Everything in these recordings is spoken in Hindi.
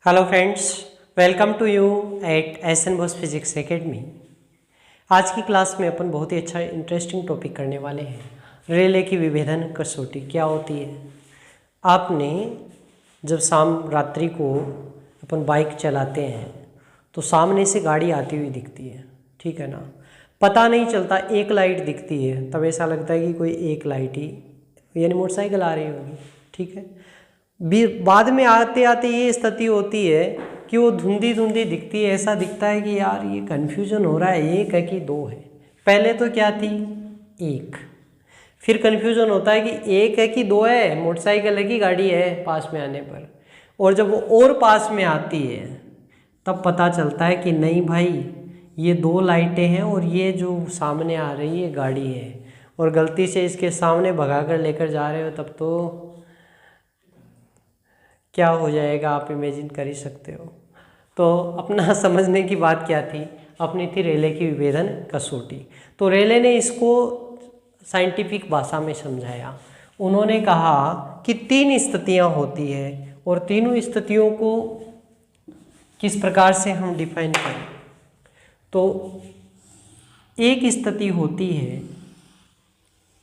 Hello friends, welcome to you at S N. Bose physics academy. आज की क्लास में अपन बहुत ही अच्छा इंटरेस्टिंग टॉपिक करने वाले हैं। रेले की विभेदन कसौटी क्या होती है। आपने जब शाम रात्रि को अपन बाइक चलाते हैं तो सामने से गाड़ी आती हुई दिखती है, ठीक है ना। पता नहीं चलता, एक लाइट दिखती है तब ऐसा लगता है कि कोई एक लाइट ही यानी मोटरसाइकिल आ रही होगी, ठीक है। बाद में आते आते ये स्थिति होती है कि वो धुंधी धुंधी दिखती है। ऐसा दिखता है कि यार ये कन्फ्यूजन हो रहा है, एक है कि दो है। पहले तो क्या थी, एक। फिर कन्फ्यूजन होता है कि एक है कि दो है, मोटरसाइकिल है कि गाड़ी है पास में आने पर। और जब वो और पास में आती है तब पता चलता है कि नहीं भाई, ये दो लाइटें हैं और ये जो सामने आ रही है गाड़ी है, और गलती से इसके सामने भगा कर लेकर जा रहे हो तब तो क्या हो जाएगा आप इमेजिन कर ही सकते हो। तो अपना समझने की बात क्या थी, अपनी थी रेले की विभेदन कसौटी। तो रेले ने इसको साइंटिफिक भाषा में समझाया। उन्होंने कहा कि तीन स्थितियां होती है और तीनों स्थितियों को किस प्रकार से हम डिफाइन करें। तो एक स्थिति होती है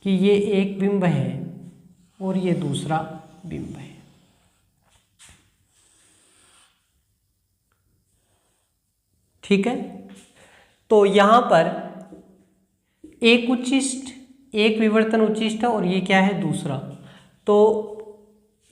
कि ये एक बिंब है और ये दूसरा बिंब है, ठीक है। तो यहाँ पर एक उच्चिष्ट, एक विवर्तन उच्चिष्ट है और ये क्या है, दूसरा। तो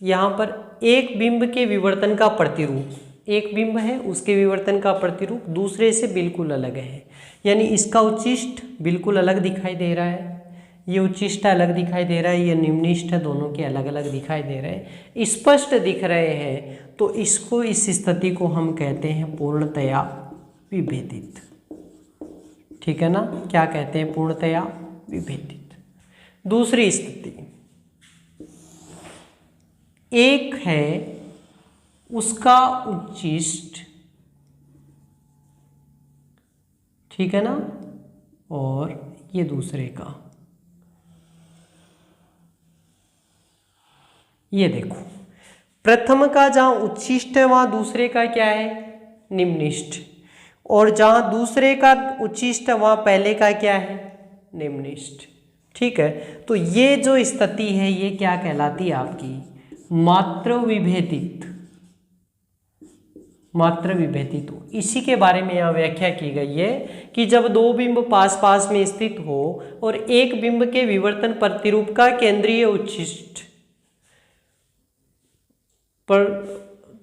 यहाँ पर एक बिंब के विवर्तन का प्रतिरूप, एक बिंब है उसके विवर्तन का प्रतिरूप दूसरे से बिल्कुल अलग है। यानी इसका उच्चिष्ट बिल्कुल अलग दिखाई दे रहा है, ये उच्चिष्ट अलग दिखाई दे रहा है, ये निम्निष्ठ है, दोनों के अलग अलग दिखाई दे रहे हैं, स्पष्ट दिख रहे हैं। तो इसको, इस स्थिति को हम कहते हैं पूर्णतया विभेदित, ठीक है ना। क्या कहते हैं, पूर्णतया विभेदित। दूसरी स्थिति, एक है उसका उच्चिष्ट, ठीक है ना, और ये दूसरे का। ये देखो, प्रथम का जहां उच्चिष्ट है वहां दूसरे का क्या है, निम्निष्ठ। और जहां दूसरे का उच्चिष्ट है वहां पहले का क्या है, निम्निष्ठ, ठीक है। तो ये जो स्थिति है ये क्या कहलाती है आपकी, मात्र विभेदित। मात्र विभेदित हो, इसी के बारे में यहाँ व्याख्या की गई है कि जब दो बिंब पास पास में स्थित हो और एक बिंब के विवर्तन प्रतिरूप का केंद्रीय उच्चिष्ट पर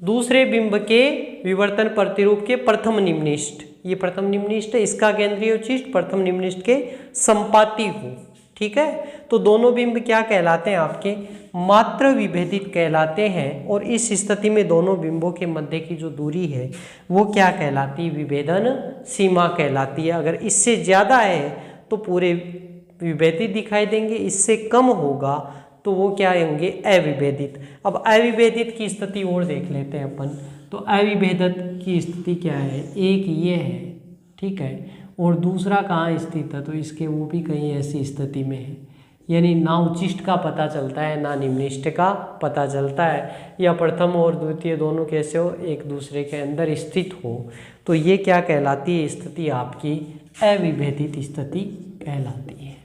दूसरे बिंब के विवर्तन प्रतिरूप के प्रथम निम्निष्ठ, ये प्रथम निम्निष्ठ है, इसका केंद्रीय उच्चिष्ट प्रथम निम्निष्ठ के संपाती हो, ठीक है। तो दोनों बिंब क्या कहलाते हैं, आपके मात्र विभेदित कहलाते हैं। और इस स्थिति में दोनों बिंबों के मध्य की जो दूरी है वो क्या कहलाती है, विभेदन सीमा कहलाती है। अगर इससे ज्यादा है तो पूरे विभेदित दिखाई देंगे, इससे कम होगा तो वो क्या होंगे, अविभेदित। अब अविभेदित की स्थिति और देख लेते हैं अपन। तो अविभेदित की स्थिति क्या है, एक ये है, ठीक है, और दूसरा कहाँ स्थित है, तो इसके वो भी कहीं ऐसी स्थिति में है। यानी ना उच्चिष्ट का पता चलता है ना निम्निष्ठ का पता चलता है, या प्रथम और द्वितीय दोनों कैसे हो, एक दूसरे के अंदर स्थित हो। तो ये क्या कहलाती है, स्थिति आपकी अविभेदित स्थिति कहलाती है,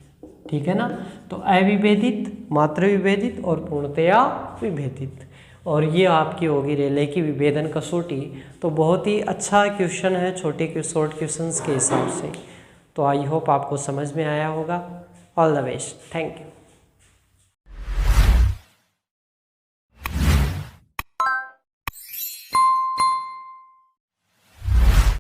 ठीक है ना। तो अविभेदित, मात्र विभेदित और पूर्णतया विभेदित। और ये आपकी होगी रेले की विभेदन कसौटी। तो बहुत ही अच्छा क्वेश्चन है छोटे शॉर्ट क्वेश्चंस के हिसाब से। तो आई होप आपको समझ में आया होगा। All the best, thank you.